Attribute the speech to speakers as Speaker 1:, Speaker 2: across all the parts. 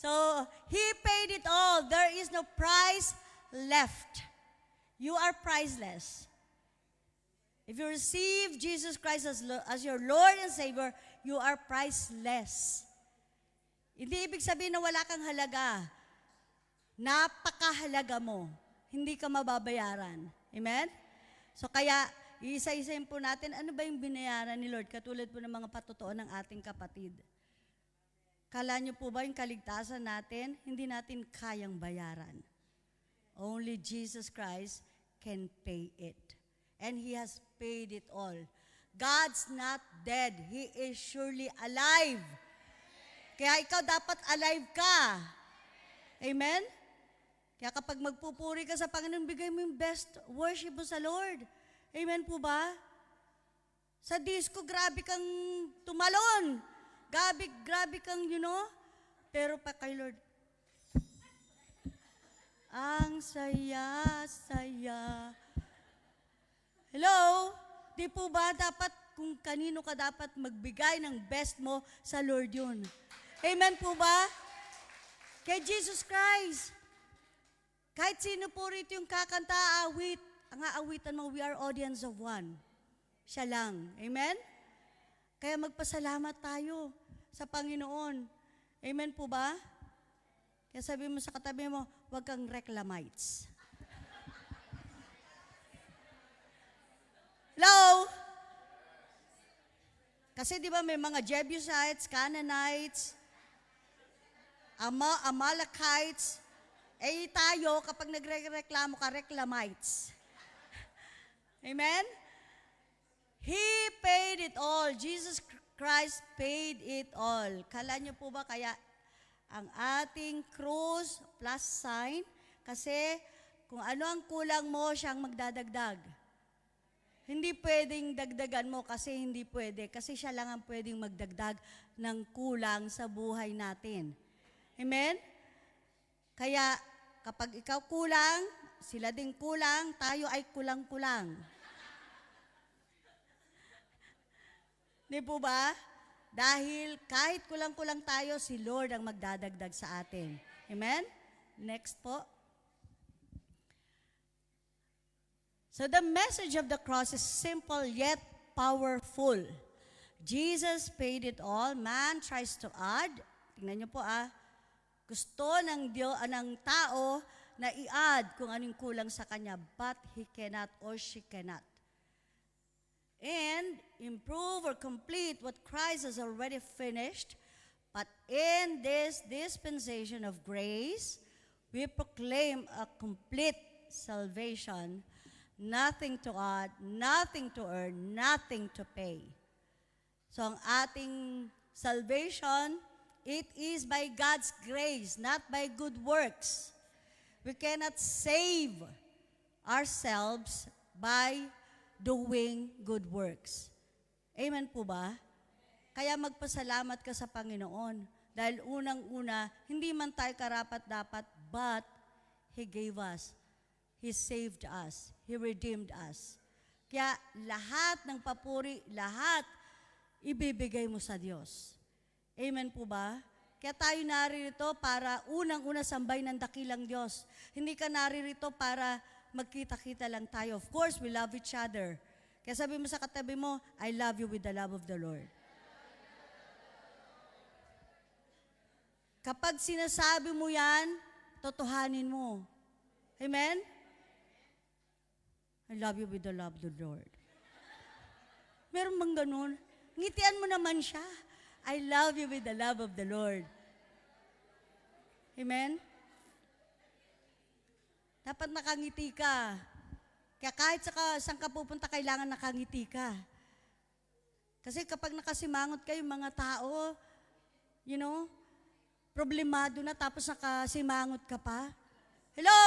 Speaker 1: So, He paid it all. There is no price left. You are priceless. If you receive Jesus Christ as your Lord and Savior, you are priceless. Hindi ibig sabihin na wala kang halaga. Napakahalaga mo. Hindi ka mababayaran. Amen? So kaya, isa-isayin po natin, ano ba yung binayaran ni Lord? Katulad po ng mga patotoo ng ating kapatid. Kala niyo po ba yung kaligtasan natin, hindi natin kayang bayaran. Only Jesus Christ can pay it. And He has paid it all. God's not dead. He is surely alive. Kaya ikaw dapat alive ka. Amen? Kaya kapag magpupuri ka sa Panginoon, bigay mo yung best worship mo sa Lord. Amen po ba? Sa disco, grabe kang tumalon. Grabe kang, pero pa kay Lord, ang saya-saya. Hello? Di po ba dapat, kung kanino ka dapat magbigay ng best mo sa Lord yun? Amen po ba? Kay Jesus Christ. Kahit sino po rito yung kakanta, awit, ang aawitan mo, we are audience of one. Siya lang. Amen? Kaya magpasalamat tayo sa Panginoon. Amen po ba? Kaya sabi mo sa katabi mo, huwag kang reclamites. Hello? Kasi di ba may mga Jebusites, Canaanites, Amalekites, tayo, kapag nagreklamo ka, reclamites. Amen? He paid it all. Jesus Christ paid it all. Kala niyo po ba kaya ang ating cross plus sign? Kasi kung ano ang kulang mo, siyang magdadagdag. Hindi pwedeng dagdagan mo kasi hindi pwede. Kasi siya lang ang pwedeng magdagdag ng kulang sa buhay natin. Amen? Kaya kapag ikaw kulang, sila din kulang, tayo ay kulang-kulang. Di po ba? Dahil kahit kulang-kulang tayo, si Lord ang magdadagdag sa atin. Amen? Next po. So the message of the cross is simple yet powerful. Jesus paid it all. Man tries to add. Tingnan niyo po Gusto ng tao na i-add kung anong kulang sa kanya, but he cannot or she cannot. And improve or complete what Christ has already finished. But in this dispensation of grace, we proclaim a complete salvation. Nothing to add, nothing to earn, nothing to pay. So ang ating salvation, it is by God's grace, not by good works. We cannot save ourselves by doing good works. Amen po ba? Kaya magpasalamat ka sa Panginoon. Dahil unang-una, hindi man tayo karapat-dapat, but He gave us. He saved us. He redeemed us. Kaya lahat ng papuri, lahat ibibigay mo sa Diyos. Amen po ba? Kaya tayo naririto para unang-una sambay ng dakilang Diyos. Hindi ka naririto para magkita-kita lang tayo. Of course, we love each other. Kaya sabi mo sa katabi mo, I love you with the love of the Lord. Kapag sinasabi mo yan, totohanin mo. Amen? I love you with the love of the Lord. Meron bang ganun? Ngitian mo naman siya. I love you with the love of the Lord. Amen? Dapat nakangiti ka. Kaya kahit saan ka pupunta, kailangan nakangiti ka. Kasi kapag nakasimangot kayo, mga tao, problemado na tapos nakasimangot ka pa. Hello?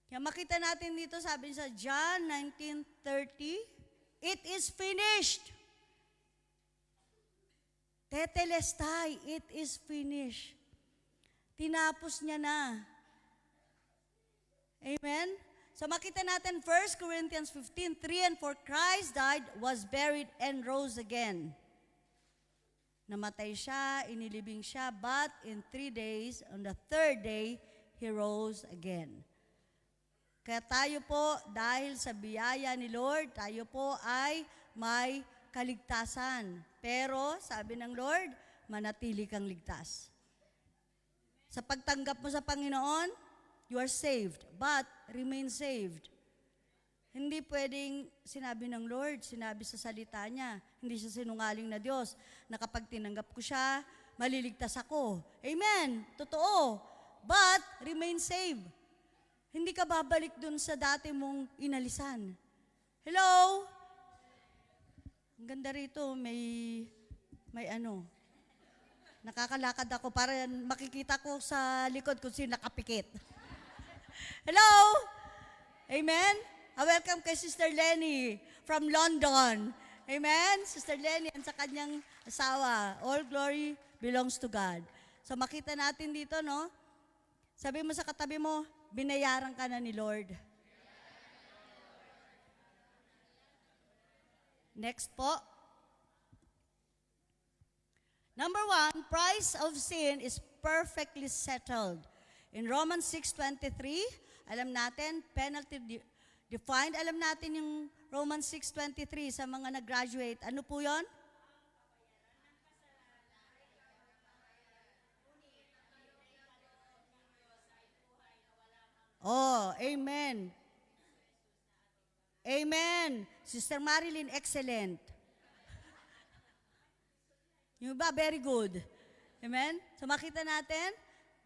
Speaker 1: Kaya makita natin dito, sabi sa John 19:30, it is finished. Tetelestai, it is finished. Tinapos niya na. Amen? So makita natin 1 Corinthians 15:3, and for Christ died, was buried, and rose again. Namatay siya, inilibing siya, but in 3 days, on the third day, He rose again. Kaya tayo po, dahil sa biyaya ni Lord, tayo po ay may kaligtasan. Pero, sabi ng Lord, manatili kang ligtas. Sa pagtanggap mo sa Panginoon, you are saved, but remain saved. Hindi pwedeng sinabi ng Lord, sinabi sa salita niya, hindi siya sinungaling na Diyos, na kapag tinanggap ko siya, maliligtas ako. Amen, totoo. But, remain saved. Hindi ka babalik dun sa dati mong inalisan. Hello? Ang ganda rito, may nakakalakad ako para makikita ko sa likod kung sino nakapikit. Hello? Amen? Welcome kay Sister Lenny from London. Amen? Sister Lenny at sa kanyang asawa. All glory belongs to God. So makita natin dito, no? Sabi mo sa katabi mo, binayaran ka na ni Lord. Next po. Number 1, price of sin is perfectly settled. In Romans 6:23, alam natin, penalty defined. Alam natin yung Romans 6:23 sa mga nag-graduate. Ano po yon? Oh, amen. Amen. Sister Marilyn, excellent. Yung iba, very good. Amen? So makita natin,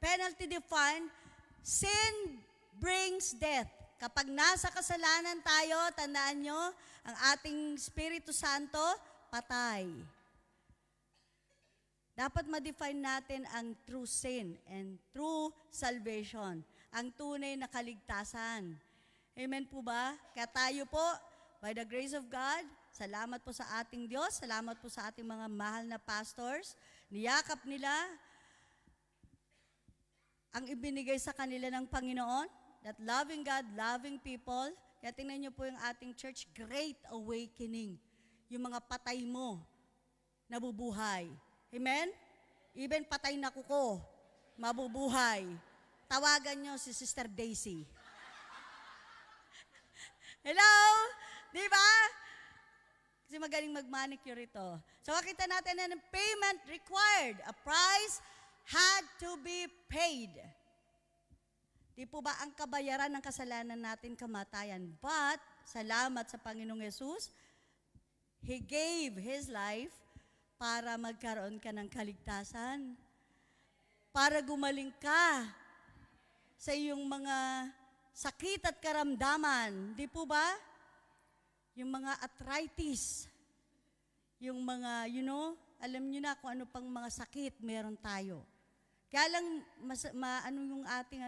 Speaker 1: penalty defined, sin brings death. Kapag nasa kasalanan tayo, tandaan nyo, ang ating Espiritu Santo, patay. Dapat ma-define natin ang true sin and true salvation, ang tunay na kaligtasan. Amen po ba? Kaya tayo po, by the grace of God, salamat po sa ating Diyos, salamat po sa ating mga mahal na pastors, niyakap nila ang ibinigay sa kanila ng Panginoon, that loving God, loving people. Kaya tingnan niyo po yung ating church, great awakening. Yung mga patay mo, nabubuhay. Amen? Even patay na kuko, mabubuhay. Tawagan niyo si Sister Daisy. Hello? Di ba? Kasi magaling mag-manicure ito. So makita natin na payment required. A price had to be paid. Di po ba ang kabayaran ng kasalanan natin kamatayan? But, salamat sa Panginoong Yesus, He gave His life para magkaroon ka ng kaligtasan. Para gumaling ka sa iyong mga sakit at karamdaman. Di po ba? Yung mga arthritis, yung mga, alam nyo na kung ano pang mga sakit meron tayo. Kaya lang, yung ating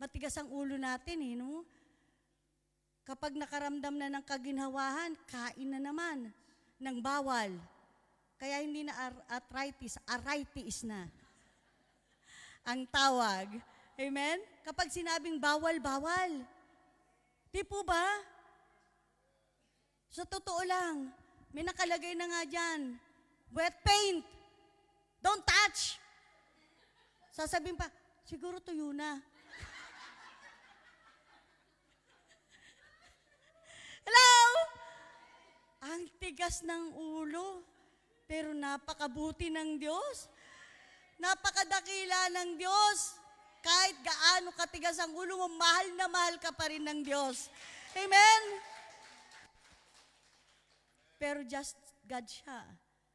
Speaker 1: matigas ang ulo natin no? Kapag nakaramdam na ng kaginhawahan, kain na naman ng bawal. Kaya hindi na arthritis na ang tawag. Amen? Kapag sinabing bawal, bawal. Di po ba? Sa totoo lang, may nakalagay na nga dyan, wet paint, don't touch. Sasabihin pa, siguro tuyo na. Hello? Ang tigas ng ulo, pero napakabuti ng Diyos. Napakadakila ng Diyos. Kahit gaano katigas ang ulo mo, mahal na mahal ka pa rin ng Diyos. Amen? Pero just God siya.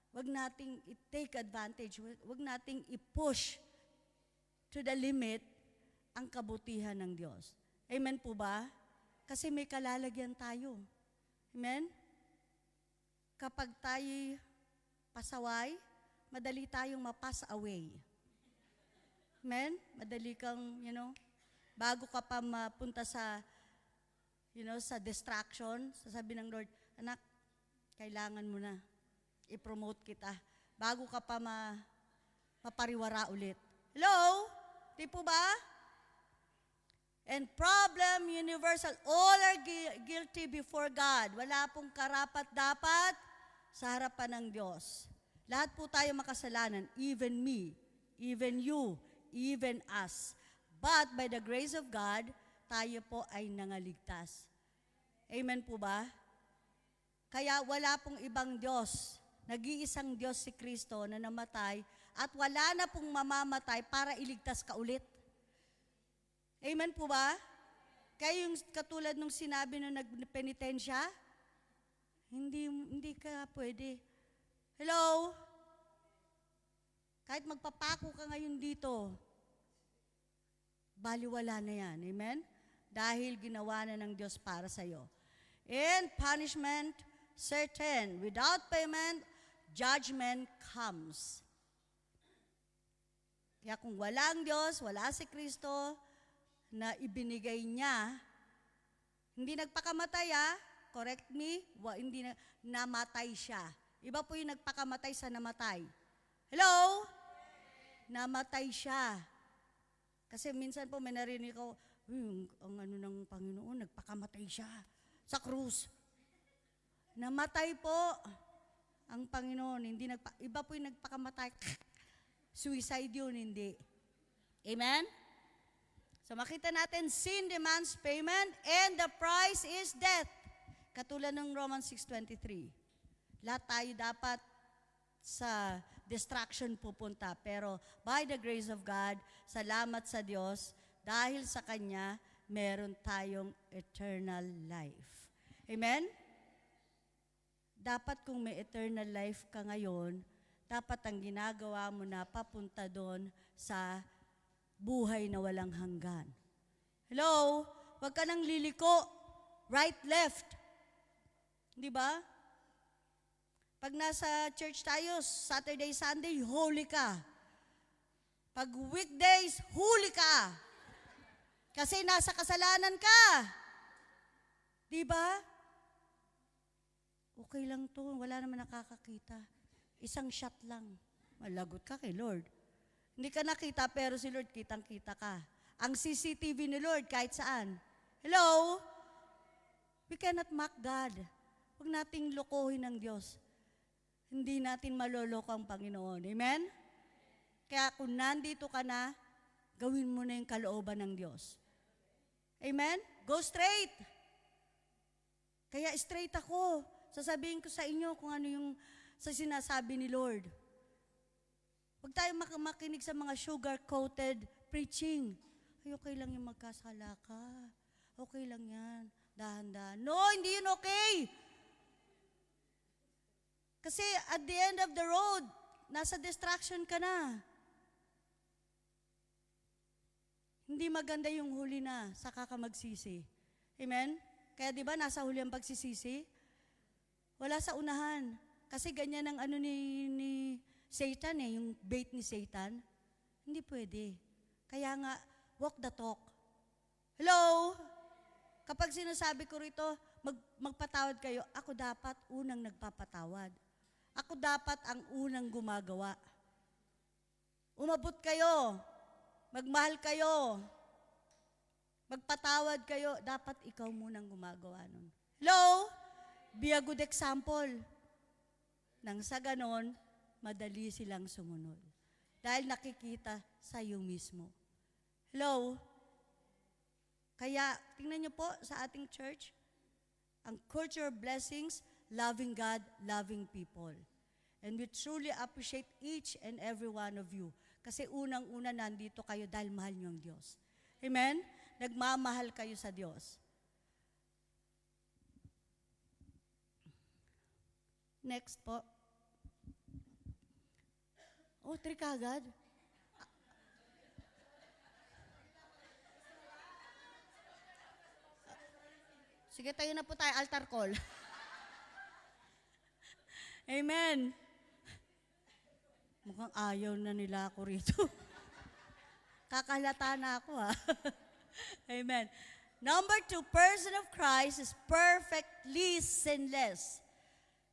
Speaker 1: Huwag nating i-take advantage. Huwag nating i-push to the limit ang kabutihan ng Diyos. Amen po ba? Kasi may kalalagyan tayo. Amen? Kapag tayo pasaway, madali tayong ma-pass away. Amen? Madali kang, bago ka pa mapunta sa, sa distraction, sasabihin ng Lord, anak, kailangan mo na i-promote kita bago ka pa mapariwara ulit. Hello? Di po ba? And problem universal. All are guilty before God. Wala pong karapat-dapat sa harapan ng Diyos. Lahat po tayo makasalanan, even me, even you, even us. But by the grace of God, tayo po ay nangaligtas. Amen po ba? Kaya wala pong ibang Diyos. Nag-iisang Diyos si Kristo na namatay at wala na pong mamamatay para iligtas ka ulit. Amen po ba? Kaya yung katulad nung sinabi nung nagpenitensya, hindi ka pwede. Hello? Kahit magpapako ka ngayon dito, baliwala na yan. Amen? Dahil ginawa na ng Diyos para sa'yo. And punishment, certain. Without payment, judgment comes. Kaya kung walang Diyos, wala si Kristo, na ibinigay niya, hindi nagpakamatay correct me, hindi namatay siya. Iba po yung nagpakamatay sa namatay. Hello? Namatay siya. Kasi minsan po may narinig ko, ang ano ng Panginoon, nagpakamatay siya sa krus. Namatay po ang Panginoon. Iba po yung nagpakamatay. Suicide yun, hindi. Amen? So makita natin, sin demands payment and the price is death. Katulad ng Romans 6:23. Lahat tayo dapat sa destruction pupunta. Pero by the grace of God, salamat sa Diyos, dahil sa Kanya, meron tayong eternal life. Amen? Dapat kung may eternal life ka ngayon, dapat ang ginagawa mo na papunta doon sa buhay na walang hanggan. Hello? Huwag ka nang liliko. Right, left. Di ba? Pag nasa church tayo, Saturday, Sunday, holy ka. Pag weekdays, huli ka. Kasi nasa kasalanan ka. Di ba? Okay lang to, wala naman nakakakita. Isang shot lang. Malagot ka kay Lord. Hindi ka nakita, pero si Lord kitang-kita ka. Ang CCTV ni Lord, kahit saan. Hello? We cannot mock God. Huwag nating lokohin ng Diyos. Hindi natin maloloko ang Panginoon. Amen? Kaya kung nandito ka na, gawin mo na yung kalooban ng Diyos. Amen? Go straight. Kaya straight ako. Sasabihin ko sa inyo kung ano yung sa sinasabi ni Lord. Huwag tayo makinig sa mga sugar-coated preaching. Ay, okay lang yung magkasala ka. Okay lang yan. Dahan-dahan. No, hindi yun okay. Kasi at the end of the road, nasa distraction ka na. Hindi maganda yung huli na, saka ka magsisi. Amen? Kaya di ba nasa huli ang pagsisisi? Wala sa unahan. Kasi ganyan ang ano ni Satan yung bait ni Satan. Hindi pwede. Kaya nga, walk the talk. Hello? Kapag sinasabi ko rito, magpatawad kayo, ako dapat unang nagpapatawad. Ako dapat ang unang gumagawa. Umabot kayo, magmahal kayo, magpatawad kayo, dapat ikaw munang gumagawa nun. Hello? Be a good example. Nang sa ganon, madali silang sumunod. Dahil nakikita sa iyo mismo. Hello? Kaya, tingnan niyo po sa ating church, ang culture of blessings, loving God, loving people. And we truly appreciate each and every one of you. Kasi unang-una nandito kayo dahil mahal niyo ang Diyos. Amen? Nagmamahal kayo sa Diyos. Next po. Oh, 3 kagad. Sige, tayo na po tayo, altar call. Amen. Mukhang ayaw na nila ako rito. Kakalata na ako Amen. Number 2, person of Christ is perfectly sinless.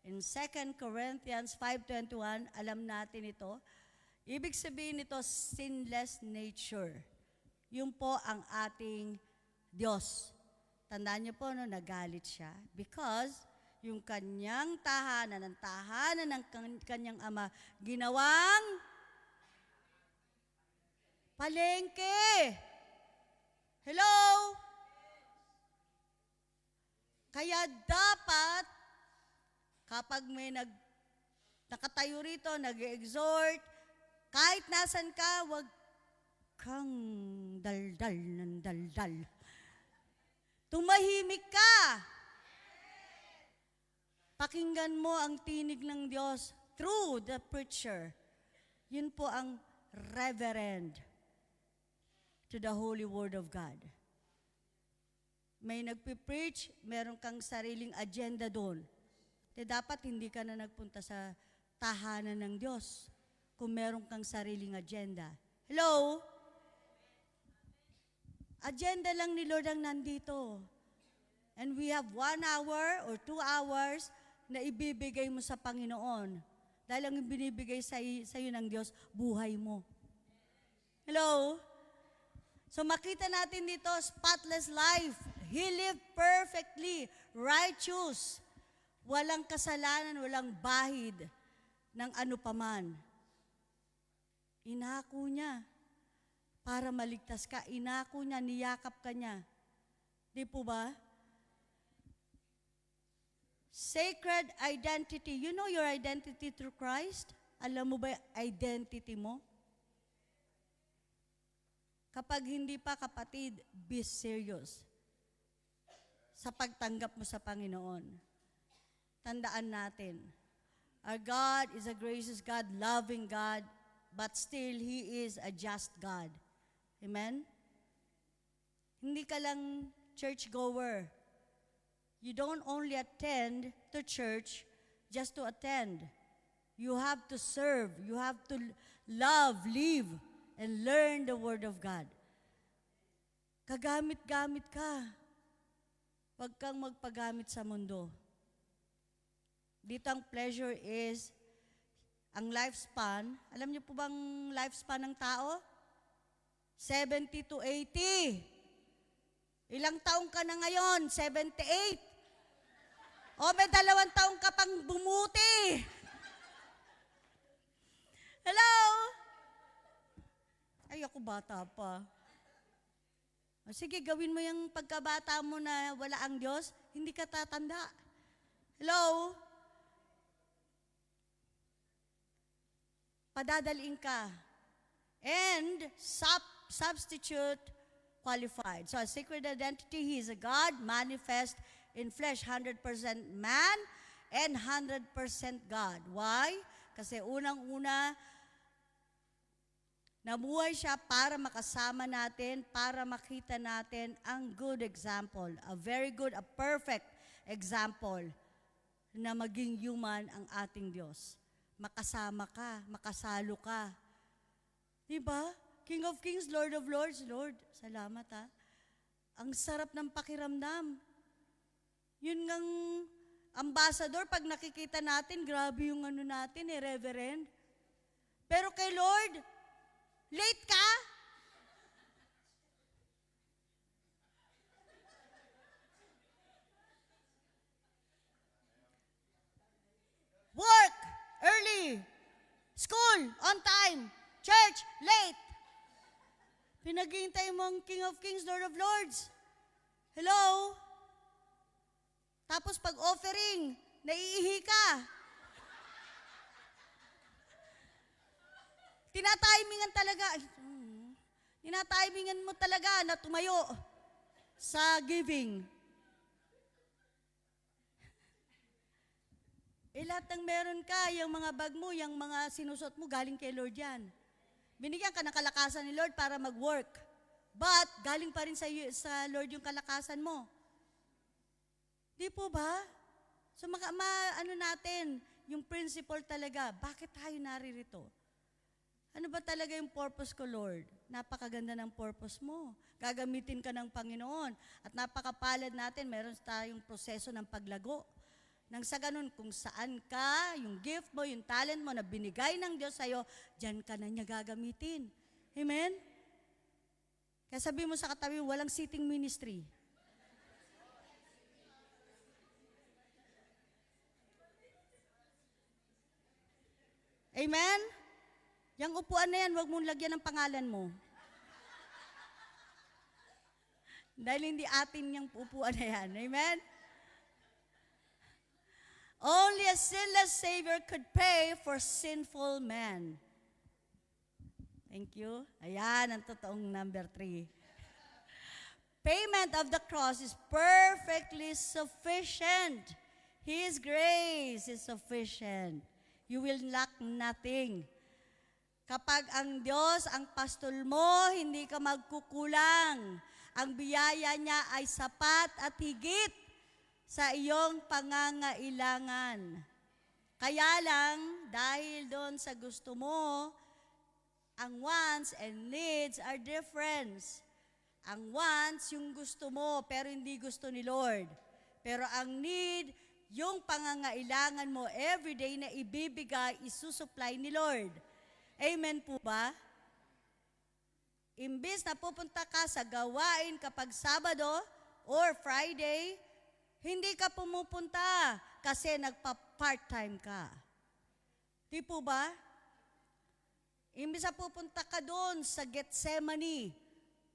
Speaker 1: In 2 Corinthians 5:21, alam natin ito. Ibig sabihin nito, sinless nature. Yun po ang ating Diyos. Tandaan niyo po, nagalit siya. Because yung kanyang tahanan, ang tahanan ng kanyang ama, ginawang palengke. Hello? Kaya dapat, kapag may nakatayo rito, nag-exhort, kahit nasan ka, wag kang daldal ng daldal. Tumahimik ka. Pakinggan mo ang tinig ng Diyos through the preacher. Yun po ang reverend to the Holy Word of God. May nagpipreach, meron kang sariling agenda doon. Dapat hindi ka na nagpunta sa tahanan ng Diyos kung meron kang sariling agenda. Hello? Agenda lang ni Lord ang nandito. And we have 1 hour or 2 hours na ibibigay mo sa Panginoon. Dahil ang binibigay sa iyo ng Diyos, buhay mo. Hello? So makita natin dito, spotless life. He lived perfectly, righteous. Walang kasalanan, walang bahid ng ano paman. Inako niya para maligtas ka. Inako niya, niyakap ka niya. Di po ba? Sacred identity. You know your identity through Christ? Alam mo ba yung identity mo? Kapag hindi pa, kapatid, be serious sa pagtanggap mo sa Panginoon. Tandaan natin, our God is a gracious God, loving God, but still, He is a just God. Amen? Hindi ka lang church-goer. You don't only attend to church just to attend. You have to serve. You have to love, live, and learn the Word of God. Kagamit-gamit ka. Huwag kang magpagamit sa mundo. Dito ang pleasure is, ang lifespan, alam niyo po bang lifespan ng tao? 70 to 80. Ilang taong ka na ngayon? 78. O may 2 taong ka pang bumuti. Hello? Ay, ako bata pa. O, sige, gawin mo yung pagkabata mo na wala ang Diyos, hindi ka tatanda. Hello? Padadaliin ka. And substitute qualified. So, a sacred identity, He is a God manifest in flesh, 100% man and 100% God. Why? Kasi unang-una, nabuhay siya para makasama natin, para makita natin ang good example, a very good, a perfect example na maging human ang ating Diyos. Makasama ka, makasalo ka. Diba? King of Kings, Lord of Lords, Lord, salamat ha. Ang sarap ng pakiramdam. Yun ngang ambassador, pag nakikita natin, grabe yung ano natin reverend. Pero kay Lord, late ka? Work, early. School, on time. Church, late. Pinaghihintay mo ang King of Kings, Lord of Lords. Hello? Tapos pag offering, naiihi ka. Tinatimingan talaga. Tinatimingan mo talaga na tumayo sa giving. Lahat ng meron ka, yung mga bag mo, yung mga sinusot mo, galing kay Lord yan. Binigyan ka ng kalakasan ni Lord para mag-work. But, galing pa rin sa Lord yung kalakasan mo. Di po ba? So, ano natin, yung principle talaga, bakit tayo naririto? Ano ba talaga yung purpose ko, Lord? Napakaganda ng purpose mo. Gagamitin ka ng Panginoon. At napakapalad natin, meron tayong proseso ng paglago. Nang sa ganun, kung saan ka, yung gift mo, yung talent mo na binigay ng Diyos sa'yo, dyan ka na niya gagamitin. Amen? Kaya sabi mo sa katabi, walang sitting ministry. Amen? Yang upuan na yan, huwag mong lagyan ng pangalan mo. Dahil hindi atin yung upuan na yan. Amen? Only a sinless Savior could pay for sinful men. Thank you. Ayan, ang totoong number 3. Payment of the cross is perfectly sufficient. His grace is sufficient. You will lack nothing. Kapag ang Diyos ang pastol mo, hindi ka magkukulang. Ang biyaya niya ay sapat at higit sa iyong pangangailangan. Kaya lang, dahil doon sa gusto mo, ang wants and needs are different. Ang wants, yung gusto mo, pero hindi gusto ni Lord. Pero ang need, yung pangangailangan mo everyday na ibibigay, isusupply ni Lord. Amen po ba? Imbis na pupunta ka sa gawain kapag Sabado or Friday, hindi ka pumupunta kasi nagpa-part-time ka. Di po ba? Imbis na pupunta ka doon sa Gethsemane,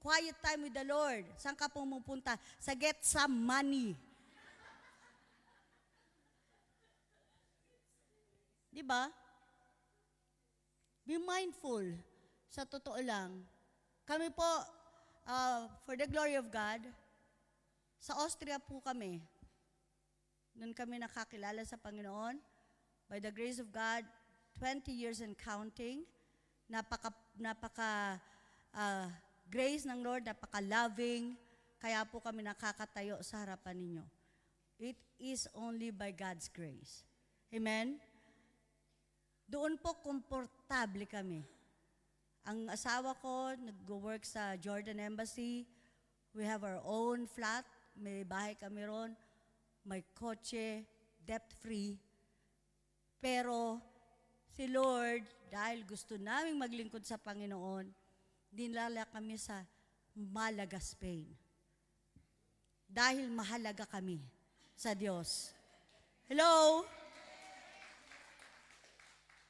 Speaker 1: quiet time with the Lord. Saan ka pumupunta? Sa Gethsemane. Di ba? Be mindful. Sa totoo lang. Kami po, for the glory of God, sa Austria po kami. Doon kami nakakilala sa Panginoon. By the grace of God, 20 years and counting. Grace ng Lord, napaka-loving. Kaya po kami nakakatayo sa harapan ninyo. It is only by God's grace. Amen? Doon po komportable kami. Ang asawa ko, nag-work sa Jordan Embassy. We have our own flat. May bahay kami ron. May kotse, debt-free. Pero si Lord, dahil gusto naming maglingkod sa Panginoon, dinala kami sa Malaga, Spain. Dahil mahalaga kami sa Diyos. Hello?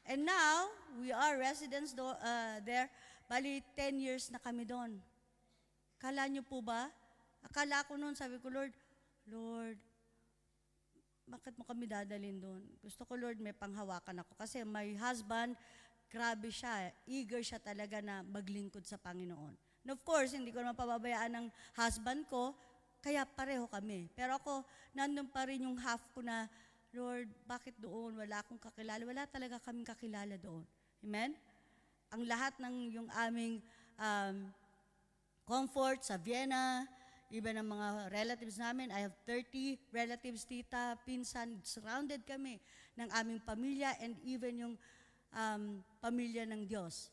Speaker 1: And now, we are residents there. Bali, 10 years na kami doon. Kala niyo po ba? Akala ko noon, sabi ko, Lord, bakit mo kami dadalhin doon? Gusto ko, Lord, may panghawakan ako. Kasi my husband, grabe siya. Eager siya talaga na maglingkod sa Panginoon. And of course, hindi ko naman pababayaan ng husband ko, kaya pareho kami. Pero ako, nandun pa rin yung half ko na, Lord, bakit doon? Wala akong kakilala. Wala talaga kaming kakilala doon. Amen? Ang lahat ng yung aming comfort sa Vienna, even ang mga relatives namin, I have 30 relatives, tita, pinsan, surrounded kami ng aming pamilya and even yung pamilya ng Diyos,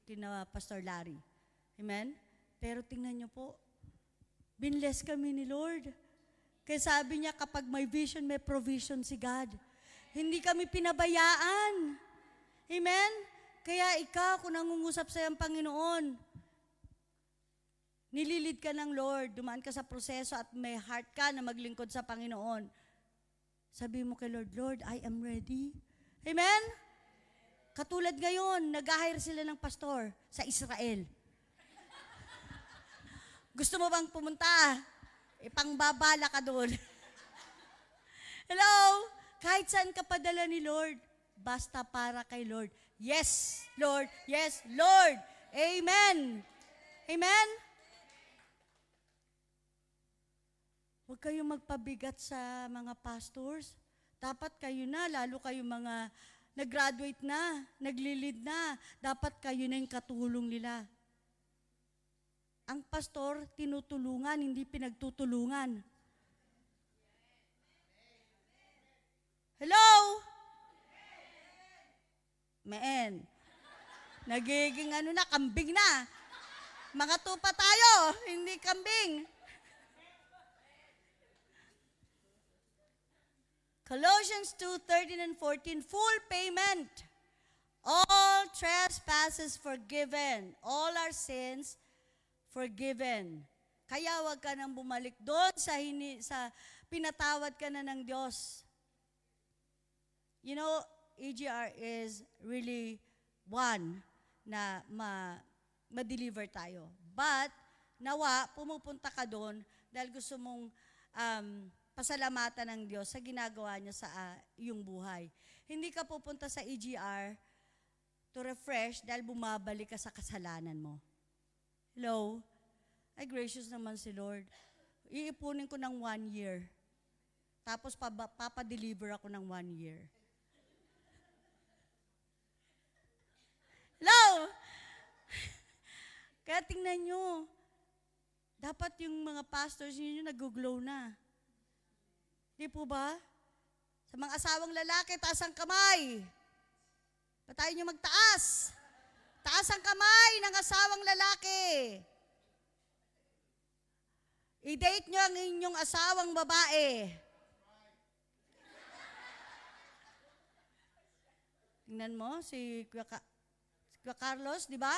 Speaker 1: kina Pastor Larry. Amen? Pero tingnan niyo po, binless kami ni Lord. Kaya sabi niya, kapag may vision, may provision si God. Hindi kami pinabayaan. Amen? Kaya ikaw, kung nangungusap sa iyong Panginoon, nililid ka ng Lord, dumaan ka sa proseso at may heart ka na maglingkod sa Panginoon. Sabi mo kay Lord, Lord, I am ready. Amen? Katulad ngayon, nag-hire sila ng pastor sa Israel. Gusto mo bang pumunta? Ipangbabala ka doon. Hello? Kahit saan ka padala ni Lord, basta para kay Lord. Yes, Lord. Yes, Lord. Amen. Amen? Huwag kayong magpabigat sa mga pastors. Dapat kayo na, lalo kayong mga nag-graduate na, nag-lead na. Dapat kayo na yung katulong nila. Ang pastor, tinutulungan, hindi pinagtutulungan. Hello? Meen. Nagiging kambing na. Mga tupa tayo, hindi kambing. Colossians 2:13 and 14, full payment. All trespasses forgiven. All our sins forgiven. Kaya wag ka nang bumalik doon sa pinatawad ka na ng Diyos. You know, EGR is really one na ma-deliver tayo. But, nawa, pumupunta ka doon dahil gusto mong pasalamatan ng Diyos sa ginagawa niya sa iyong buhay. Hindi ka pupunta sa EGR to refresh dahil bumabalik ka sa kasalanan mo. Hello? Ay, gracious naman si Lord. Iipunin ko ng 1 year. Tapos papadeliver ako ng 1 year. Hello? Kaya tingnan nyo, dapat yung mga pastors ninyo nag-glow na. Di po ba? Sa mga asawang lalaki, taas ang kamay. Patayin nyo magtaas. Taas ang kamay ng asawang lalaki. I-date nyo ang inyong asawang babae. Tingnan mo, si Kuya Carlos, di ba?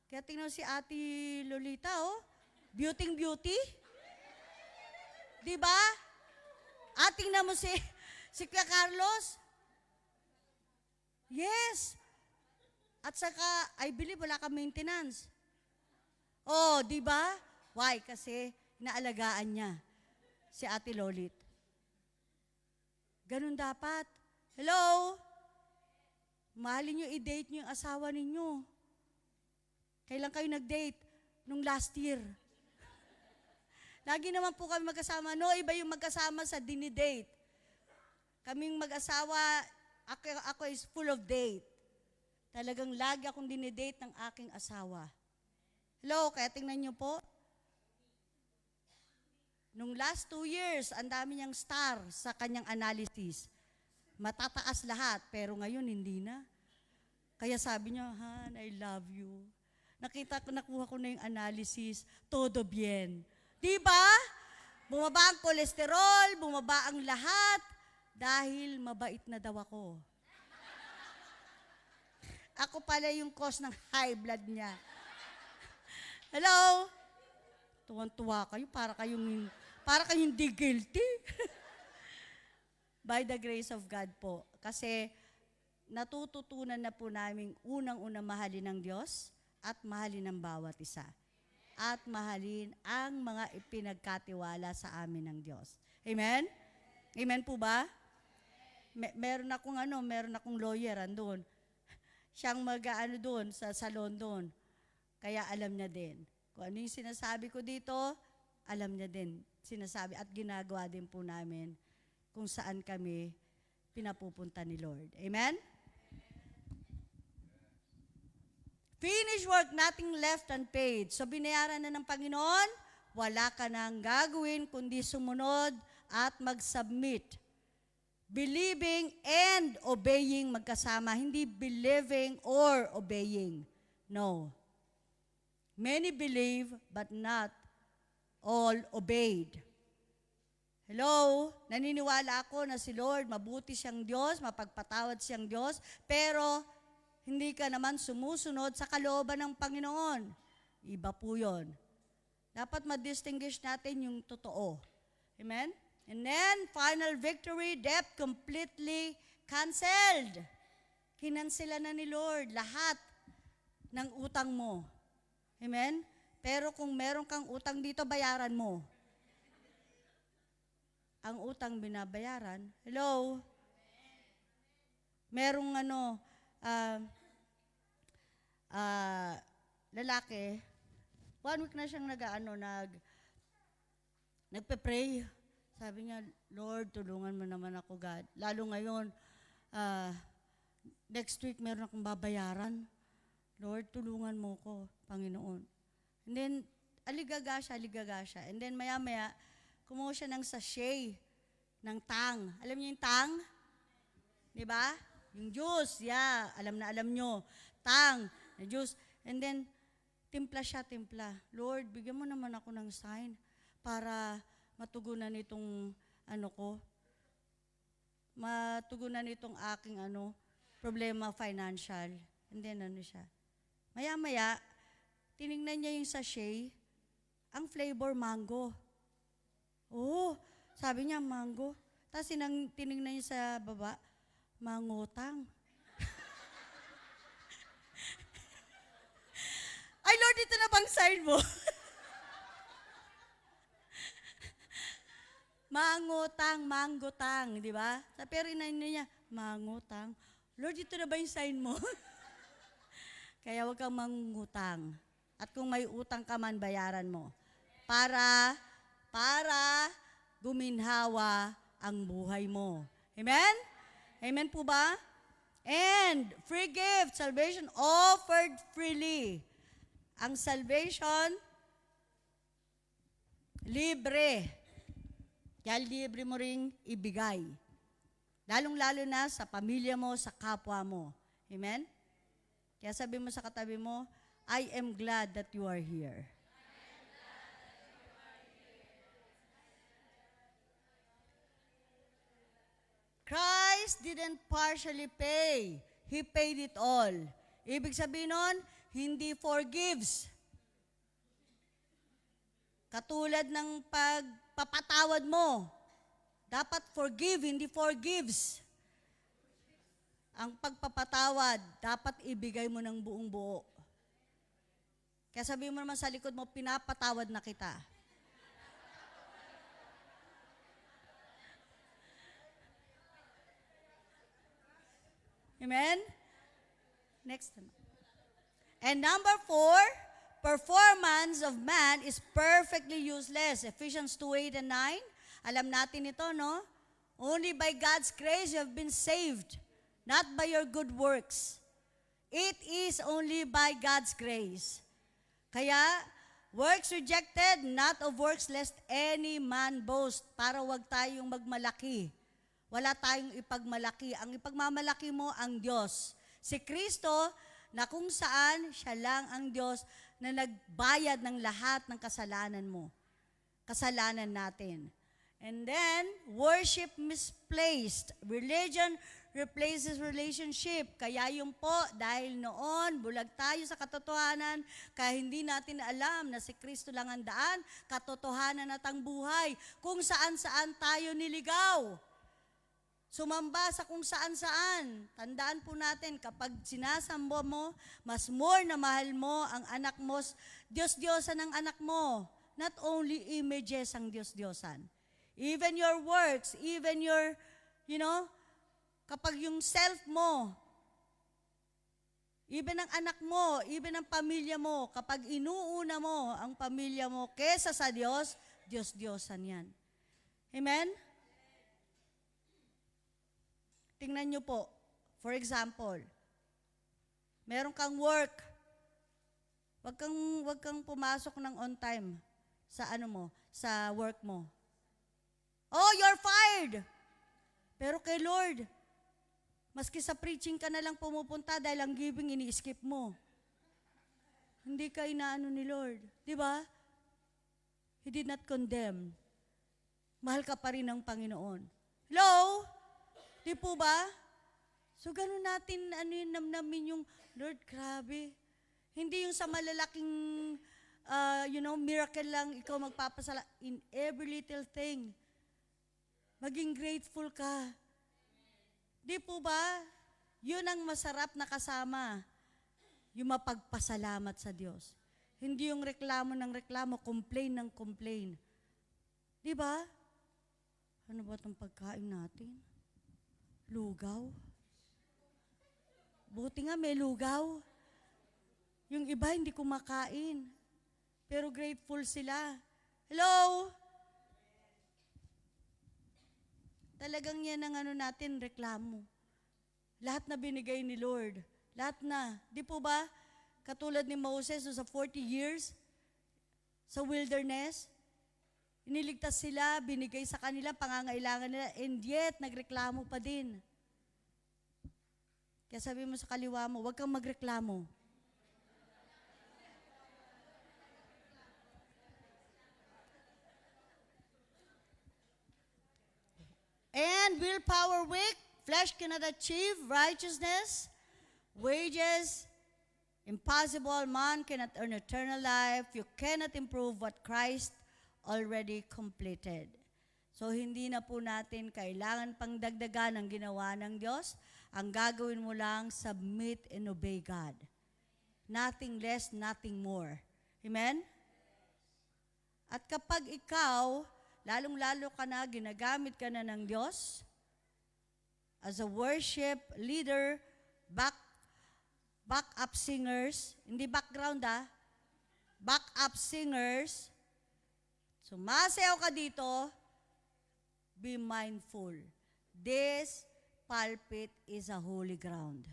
Speaker 1: Kaya tingnan si Ate Lolita, oh. Beauty. Di ba? At tingnan mo si Kuya Carlos. Yes. At saka, I believe wala kang maintenance. Oh, di ba? Why? Kasi naalagaan niya si Ate Lolit. Ganun dapat. Hello? Mahalin nyo, i-date nyo yung asawa ninyo. Kailan kayo nag-date? Nung last year. Lagi naman po kami magkasama. No, iba yung magkasama sa dinidate. Kaming mag-asawa, ako is full of date. Talagang lagi akong dinidate ng aking asawa. Hello, kaya tingnan nyo po. Nung last 2 years, ang dami niyang star sa kanyang analysis. Matataas lahat, pero ngayon hindi na. Kaya sabi niya, Han, I love you. Nakuha ko na yung analysis, todo bien. Diba? Bumaba ang kolesterol, bumaba ang lahat, dahil mabait na daw ako. Ako pala yung cause ng high blood niya. Hello? Tuwan-tuwa kayo, para kayong di guilty. By the grace of God po. Kasi natututunan na po namin unang-una mahalin ng Diyos at mahalin ng bawat isa. At mahalin ang mga ipinagkatiwala sa amin ng Diyos. Amen? Amen po ba? Meron akong lawyer andun. Siyang mag-ano doon sa London. Kaya alam niya din. Kung ano yung sinasabi ko dito, alam niya din. Sinasabi at ginagawa din po namin kung saan kami pinapupunta ni Lord. Amen? Finish work, nothing left unpaid. So binayaran na ng Panginoon, wala ka nang gagawin kundi sumunod at mag-submit. Believing and obeying magkasama, hindi believing or obeying. No. Many believe but not all obeyed. Hello? Naniniwala ako na si Lord, mabuti siyang Diyos, mapagpatawad siyang Diyos, pero hindi ka naman sumusunod sa kalooban ng Panginoon. Iba po yun. Dapat ma-distinguish natin yung totoo. Amen? And then, final victory, debt completely canceled. Kinansela na ni Lord lahat ng utang mo. Amen? Pero kung meron kang utang dito, bayaran mo. Ang utang binabayaran, hello? Merong lalaki, 1 week na siyang nagpe-pray. Sabi niya, Lord, tulungan mo naman ako, God. Lalo ngayon, next week meron akong babayaran. Lord, tulungan mo ko, Panginoon. And then, aligaga siya. And then, maya-maya, kumuha siya ng sachet, ng tang. Alam niyo yung tang? Di ba? Yung juice, yeah. Alam nyo. Tang, na juice. And then, timpla. Lord, bigyan mo naman ako ng sign para matugunan itong matugunan itong aking problema financial. And then siya. Maya-maya, tinignan niya yung sachet, ang flavor mango. Oh, sabi niya mango. Tapos tinignan niya sa baba, Mangutang. Ay Lord, ito na bang sign mo? Mangutang, di ba? Pero inaano niya, mangutang. Lord, ito na ba yung sign mo? Kaya huwag kang mangutang. At kung may utang ka man, bayaran mo. Para guminhawa ang buhay mo. Amen? Amen po ba? And free gift, salvation offered freely. Ang salvation, libre. Kaya libre mo ring ibigay. Lalong-lalo na sa pamilya mo, sa kapwa mo. Amen? Kaya sabi mo sa katabi mo, I am glad that you are here. Christ didn't partially pay. He paid it all. Ibig sabihin nun, hindi forgives. Katulad ng pagpapatawad mo, dapat forgive, hindi forgives. Ang pagpapatawad, dapat ibigay mo ng buong buo. Kaya sabihin mo naman sa likod mo, pinapatawad na kita. Amen? Next. And number 4, performance of man is perfectly useless. Ephesians 2:8 and 9. Alam natin ito, no? Only by God's grace you have been saved, not by your good works. It is only by God's grace. Kaya, works rejected, not of works, lest any man boast. Para wag tayong magmalaki. Wala tayong ipagmalaki. Ang ipagmamalaki mo ang Diyos. Si Kristo, na kung saan siya lang ang Diyos na nagbayad ng lahat ng kasalanan mo. Kasalanan natin. And then, worship misplaced. Religion replaces relationship. Kaya yung po, dahil noon, bulag tayo sa katotohanan, kaya hindi natin alam na si Kristo lang ang daan, katotohanan at ang buhay, kung saan-saan tayo niligaw. Sumamba sa kung saan-saan. Tandaan po natin, kapag sinasamba mo, mas more na mahal mo ang anak mo, Diyos-Diyosan ang anak mo. Not only images ang Diyos-Diyosan. Even your works, even your, kapag yung self mo, even ang anak mo, even ang pamilya mo, kapag inuuna mo ang pamilya mo kesa sa Diyos, Diyos-Diyosan yan. Amen? Tingnan nyo po, for example, meron kang work, wag kang pumasok ng on time sa sa work mo. Oh, you're fired. Pero kay Lord, maski sa preaching ka na lang pumupunta dahil ang giving ini-skip mo. Hindi ka inaano ni Lord. Di ba? He did not condemn. Mahal ka pa rin ng Panginoon. Hello? Di po ba? So, ganun natin, namnamin yung, Lord, grabe. Hindi yung sa malalaking, miracle lang, ikaw magpapasala. In every little thing, maging grateful ka. Di po ba? Yun ang masarap na kasama. Yung mapagpasalamat sa Diyos. Hindi yung reklamo ng reklamo, complain ng complain. Di ba? Ano ba itong pagkain natin? Lugaw? Buti nga may lugaw. Yung iba hindi kumakain. Pero grateful sila. Hello? Talagang yan ang natin, reklamo. Lahat na binigay ni Lord. Lahat na. Di po ba? Katulad ni Moses sa 40 years sa wilderness, iniligtas sila, binigay sa kanila, pangangailangan nila, and yet, nagreklamo pa din. Kaya sabi mo sa kaliwa mo, huwag kang magreklamo. And willpower weak, flesh cannot achieve righteousness, wages, impossible, man cannot earn eternal life, you cannot improve what Christ already completed. So, hindi na po natin kailangan pang dagdagan ang ginawa ng Diyos. Ang gagawin mo lang, submit and obey God. Nothing less, nothing more. Amen? At kapag ikaw, lalong-lalo ka na, ginagamit ka na ng Diyos, as a worship leader, back-up singers, hindi background back-up singers, sumasayaw ka dito, be mindful. This pulpit is a holy ground.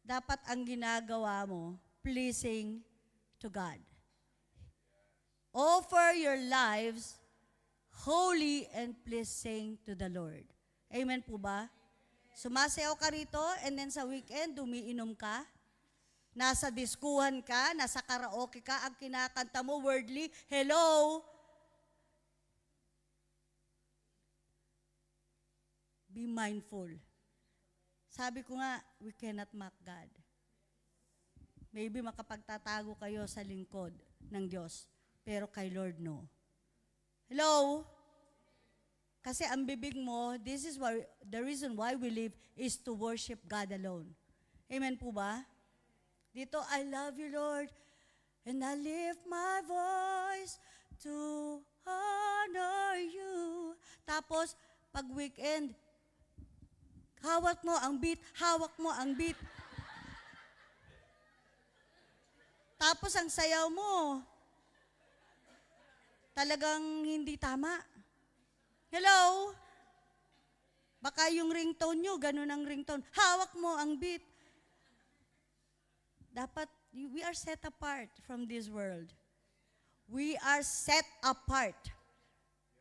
Speaker 1: Dapat ang ginagawa mo, pleasing to God. Offer your lives holy and pleasing to the Lord. Amen po ba? Sumasayaw ka rito and then sa weekend, umiinom ka. Nasa diskuhan ka, nasa karaoke ka, ang kinakanta mo, worldly, hello. Be mindful. Sabi ko nga, we cannot mock God. Maybe makapagtatago kayo sa lingkod ng Diyos, pero kay Lord, no. Hello? Kasi ang bibig mo, this is why, the reason why we live is to worship God alone. Amen po ba? Dito, I love you, Lord, and I lift my voice to honor you. Tapos, pag weekend, hawak mo ang beat, hawak mo ang beat. Tapos, ang sayaw mo, talagang hindi tama. Hello? Baka yung ringtone nyo, ganun ang ringtone. Hawak mo ang beat. Dapat, we are set apart from this world. We are set apart.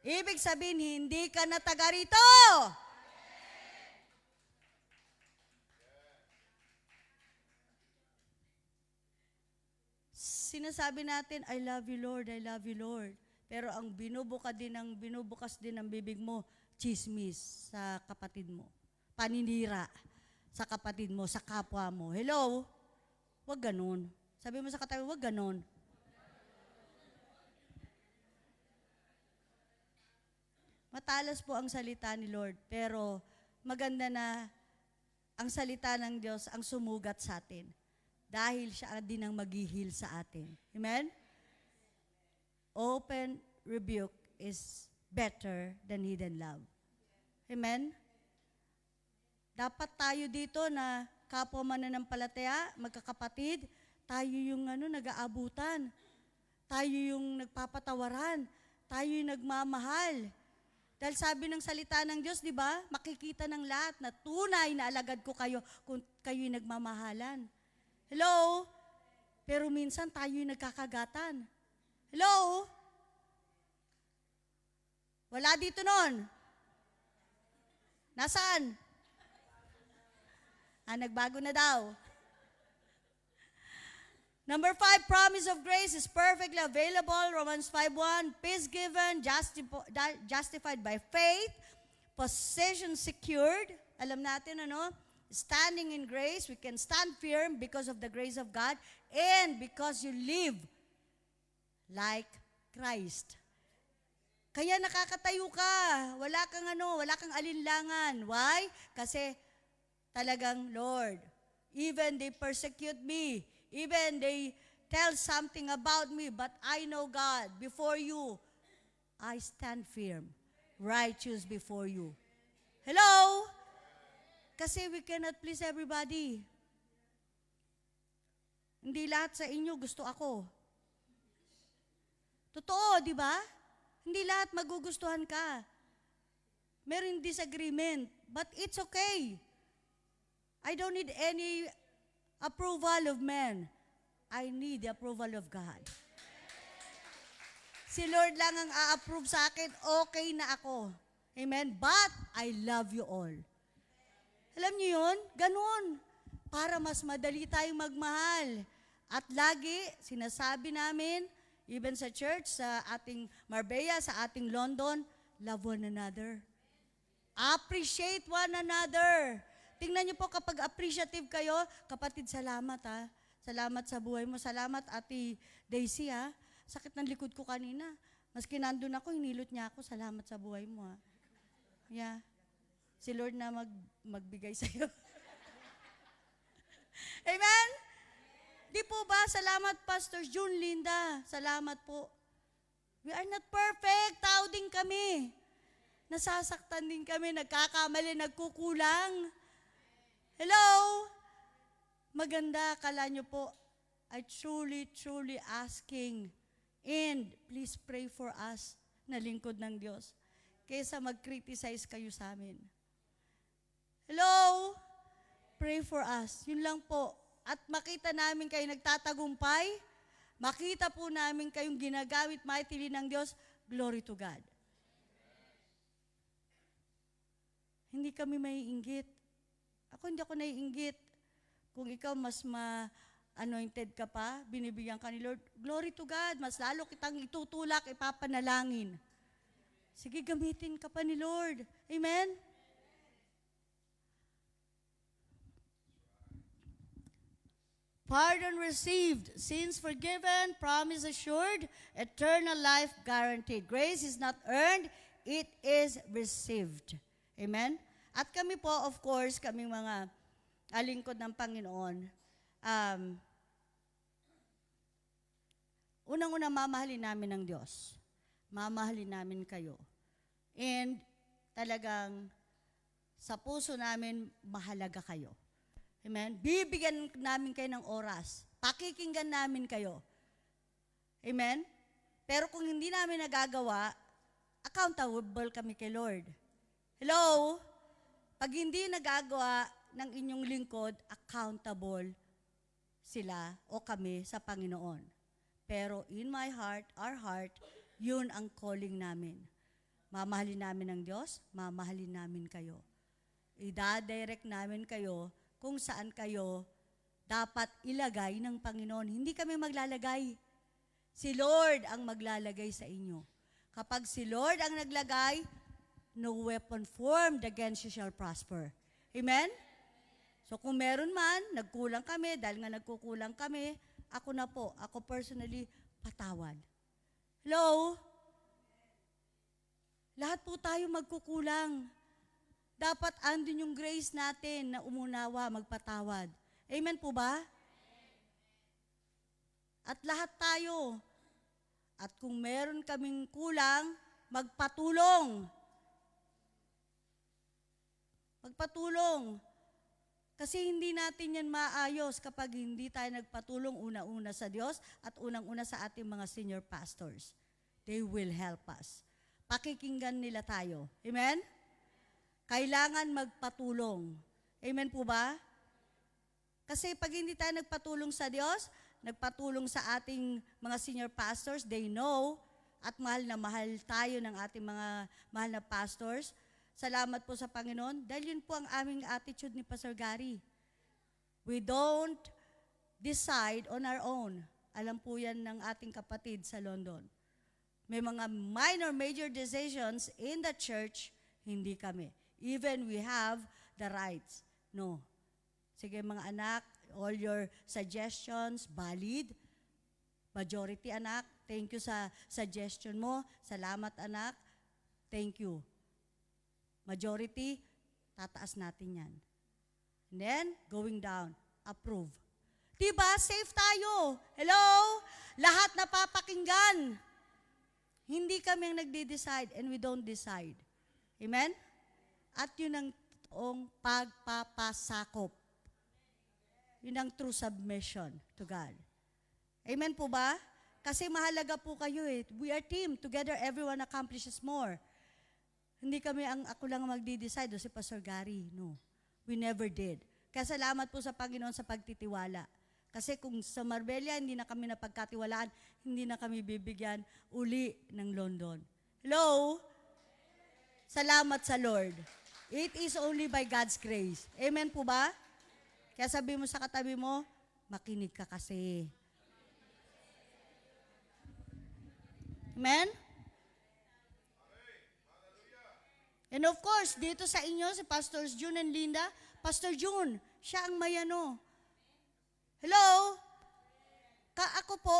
Speaker 1: Ibig sabihin, hindi ka na taga rito. Sinasabi natin, I love you, Lord, I love you, Lord. Pero ang binubukas din ng bibig mo, chismis sa kapatid mo. Paninira sa kapatid mo, sa kapwa mo. Hello? Huwag ganun. Sabi mo sa katabi, huwag ganun. Matalas po ang salita ni Lord, pero maganda na ang salita ng Diyos ang sumugat sa atin. Dahil siya din ang maghihil sa atin. Amen? Open rebuke is better than hidden love. Amen? Dapat tayo dito na kapwa mananampalataya, magkakapatid, tayo yung nag-aabutan. Tayo yung nagpapatawaran. Tayo yung nagmamahal. Dahil sabi ng salita ng Diyos, di ba? Makikita ng lahat na tunay na alagad ko kayo kung kayo yung nagmamahalan. Hello? Pero minsan tayo yung nagkakagatan. Hello? Wala dito nun. Nasaan? Nagbago na daw. Number 5, promise of grace is perfectly available. Romans 5:1, peace given, justified by faith, possession secured. Alam natin, standing in grace, we can stand firm because of the grace of God and because you live like Christ. Kaya nakakatayo ka. Wala kang alinlangan. Why? Kasi talagang, Lord, even they persecute me, even they tell something about me, but I know God, before you, I stand firm, righteous before you. Hello? Kasi we cannot please everybody. Hindi lahat sa inyo gusto ako. Totoo, di ba? Hindi lahat magugustuhan ka. Meron disagreement, but it's okay. I don't need any approval of men. I need the approval of God. Si Lord lang ang a-approve sa akin, okay na ako. Amen? But I love you all. Alam niyo yun? Ganun. Para mas madali tayong magmahal. At lagi, sinasabi namin, even sa church, sa ating Marbella, sa ating London, love one another. Appreciate one another. Tingnan niyo po kapag appreciative kayo, kapatid, salamat ha. Salamat sa buhay mo. Salamat, Ate Daisy ha. Sakit ng likod ko kanina. Maski nandun ako, hinilot niya ako. Salamat sa buhay mo ha. Yeah. Si Lord na magbigay sa'yo. Amen? Di po ba? Salamat, Pastor June, Linda. Salamat po. We are not perfect. Tao din kami. Nasasaktan din kami. Nagkakamali, nagkukulang. Hello? Maganda, kala nyo po, I truly asking. And please pray for us na lingkod ng Diyos. Kaysa mag-criticize kayo sa amin. Hello? Pray for us. Yun lang po. At makita namin kayo nagtatagumpay. Makita po namin kayong ginagamit mightily ng Diyos. Glory to God. Hindi kami maiinggit. Hindi ako naiinggit. Kung ikaw mas anointed ka pa, binibigyan ka ni Lord, glory to God, mas lalo kitang itutulak, ipapanalangin. Sige, gamitin ka pa ni Lord. Amen? Pardon received, sins forgiven, promise assured, eternal life guaranteed. Grace is not earned, it is received. Amen? At kami po, of course, kaming mga alingkod ng Panginoon, unang-una mamahalin namin ng Diyos. Mamahalin namin kayo. And talagang sa puso namin, mahalaga kayo. Amen? Bibigyan namin kayo ng oras. Pakikinggan namin kayo. Amen? Pero kung hindi namin nagagawa, accountable kami kay Lord. Hello? Pag hindi nagagawa ng inyong lingkod, accountable sila o kami sa Panginoon. Pero in my heart, our heart, yun ang calling namin. Mamahalin namin ng Diyos, mamahalin namin kayo. Ida-direct namin kayo kung saan kayo dapat ilagay ng Panginoon. Hindi kami maglalagay. Si Lord ang maglalagay sa inyo. Kapag si Lord ang naglagay, no weapon formed against you shall prosper. Amen? So kung meron man, nagkulang kami, dahil nga nagkukulang kami, ako personally, patawad. Hello? Lahat po tayo magkukulang. Dapat andun yung grace natin na umunawa, magpatawad. Amen po ba? At lahat tayo. At kung meron kaming kulang, magpatulong. Magpatulong. Kasi hindi natin yan maayos kapag hindi tayo nagpatulong una-una sa Diyos at unang-una sa ating mga senior pastors. They will help us. Pakikinggan nila tayo. Amen? Kailangan magpatulong. Amen po ba? Kasi pag hindi tayo nagpatulong sa Diyos, nagpatulong sa ating mga senior pastors, they know, at mahal na mahal tayo ng ating mga mahal na pastors. Salamat po sa Panginoon. Dahil yun po ang aming attitude ni Pastor Gary. We don't decide on our own. Alam po yan ng ating kapatid sa London. May mga minor, major decisions in the church, hindi kami. Even we have the rights. No. Sige mga anak, all your suggestions, valid. Majority anak, thank you sa suggestion mo. Salamat anak, thank you. Majority, tataas natin yan. And then, going down, approve. Diba? Safe tayo. Hello? Lahat napapakinggan. Hindi kami ang nagde-decide and we don't decide. Amen? At yun ang toong pagpapasakop. Yun ang true submission to God. Amen po ba? Kasi mahalaga po kayo eh. We are team. Together, everyone accomplishes more. Hindi kami ako lang magdi-decide o si Pastor Gary. No. We never did. Kaya salamat po sa Panginoon sa pagtitiwala. Kasi kung sa Marbella, hindi na kami napagkatiwalaan, hindi na kami bibigyan uli ng London. Hello? Salamat sa Lord. It is only by God's grace. Amen po ba? Kaya sabi mo sa katabi mo, makinig ka kasi. Amen? And of course, dito sa inyo, si Pastors June and Linda, Pastor June, siya ang mayano. Hello? Ako po,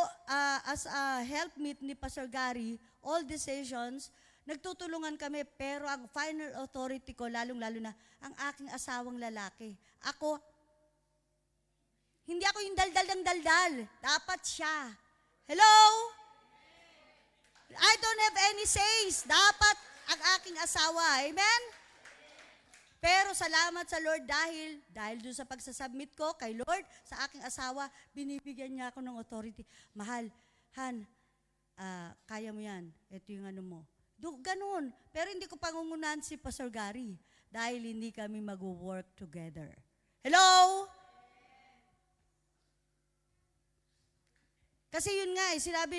Speaker 1: as a helpmeet ni Pastor Gary, all decisions, nagtutulungan kami, pero ang final authority ko, lalong-lalo na, ang aking asawang lalaki. Hindi ako yung daldal ng daldal. Dapat siya. Hello? I don't have any says. Dapat ang aking asawa. Amen? Pero salamat sa Lord dahil doon sa pagsasubmit ko kay Lord, sa aking asawa, binibigyan niya ako ng authority. Mahal, Han, kaya mo yan. Ito yung ano mo. Ganun. Pero hindi ko pangungunahan si Pastor Gary dahil hindi kami mag-work together. Hello? Kasi yun nga, sinabi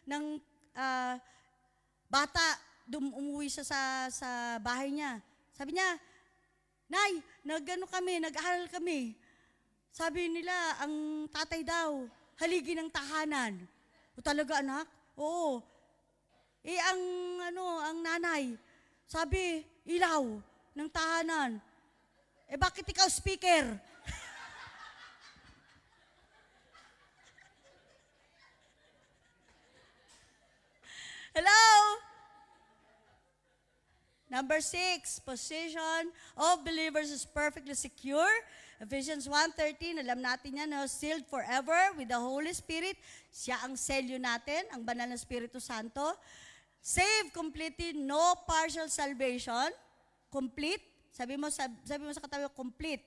Speaker 1: ng bata, umuwi siya sa bahay niya. Sabi niya, Nay, nag-aaral kami. Sabi nila, ang tatay daw, haligi ng tahanan. O talaga anak? Oo. Ang nanay, sabi, ilaw ng tahanan. Bakit ikaw speaker? Hello? Number 6, position of believers is perfectly secure. Ephesians 1:13, alam natin yan, sealed forever with the Holy Spirit. Siya ang selyo natin, ang banal na Espiritu Santo. Saved completely, no partial salvation. Complete. Sabi mo sa katabi, complete.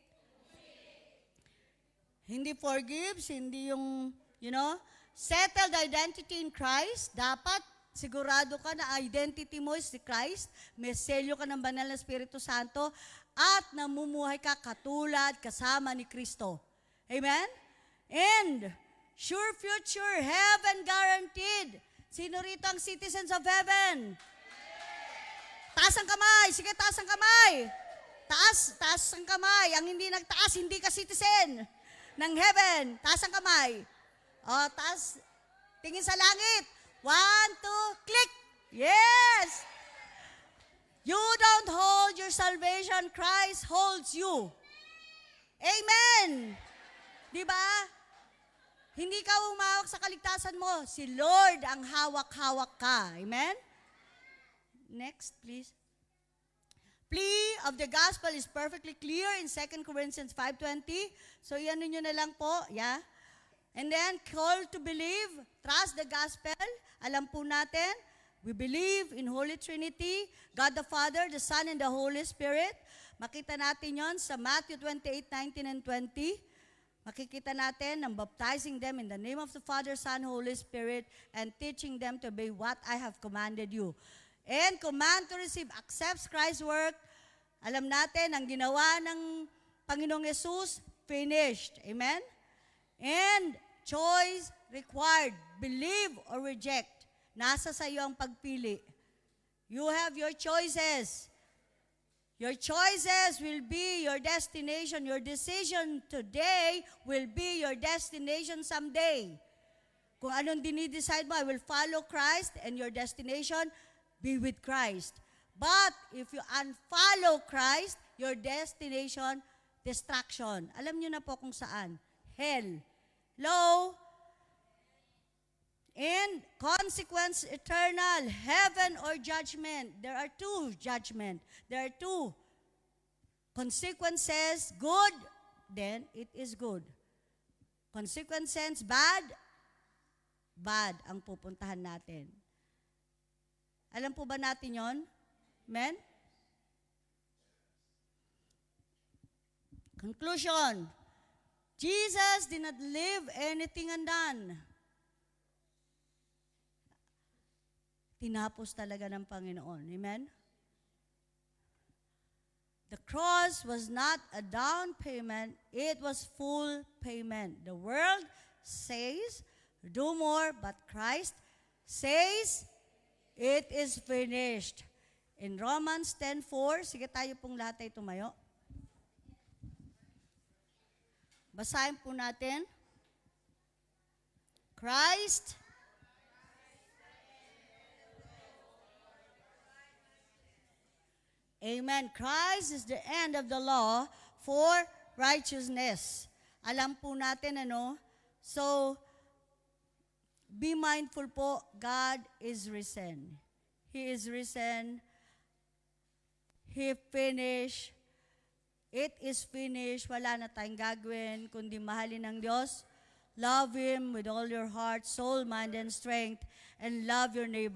Speaker 1: Hindi forgives, hindi yung, settled identity in Christ. Dapat sigurado ka na identity mo is si Christ, may selyo ka ng banal na Espiritu Santo, at namumuhay ka katulad, kasama ni Kristo. Amen? And, sure future, heaven guaranteed. Sino rito ang citizens of heaven? Taas ang kamay. Sige, taas ang kamay. Taas ang kamay. Ang hindi nagtaas, hindi ka citizen ng heaven. Taas ang kamay. Taas. Tingin sa langit. 1, 2, click! Yes! You don't hold your salvation, Christ holds you. Amen! Diba? Hindi ka umawak sa kaligtasan mo. Si Lord ang hawak-hawak ka. Amen? Next, please. Plea of the gospel is perfectly clear in 2 Corinthians 5:20. So, yan nyo na lang po. Yeah? And then, call to believe, trust the gospel. Alam po natin, we believe in Holy Trinity, God the Father, the Son, and the Holy Spirit. Makita natin yon sa Matthew 28:19 and 20. Makikita natin ng baptizing them in the name of the Father, Son, Holy Spirit, and teaching them to obey what I have commanded you. And command to receive, accepts Christ's work. Alam natin, ang ginawa ng Panginoong Yesus, finished. Amen? And choice required. Believe or reject. Nasa sa iyo ang pagpili. You have your choices. Your choices will be your destination. Your decision today will be your destination someday. Kung anong dinidecide mo, I will follow Christ, and your destination, be with Christ. But if you unfollow Christ, your destination, destruction. Alam niyo na po kung saan. Hell. Hello? And consequence eternal, heaven or judgment. There are two judgment. There are two consequences, good, then it is good. Consequences, bad ang pupuntahan natin. Alam po ba natin yon? Amen? Conclusion. Jesus did not leave anything undone. Tinapos talaga ng Panginoon. Amen? The cross was not a down payment, it was full payment. The world says, do more, but Christ says, it is finished. In Romans 10:4, sige tayo pong lahat ay tumayo. Basahin po natin. Christ Amen. Christ is the end of the law for righteousness. Alam po natin, So, be mindful po, God is risen. He is risen. He finished. It is finished. Wala na tayong gagawin kundi mahalin ng Diyos. Love Him with all your heart, soul, mind, and strength, and love your neighbor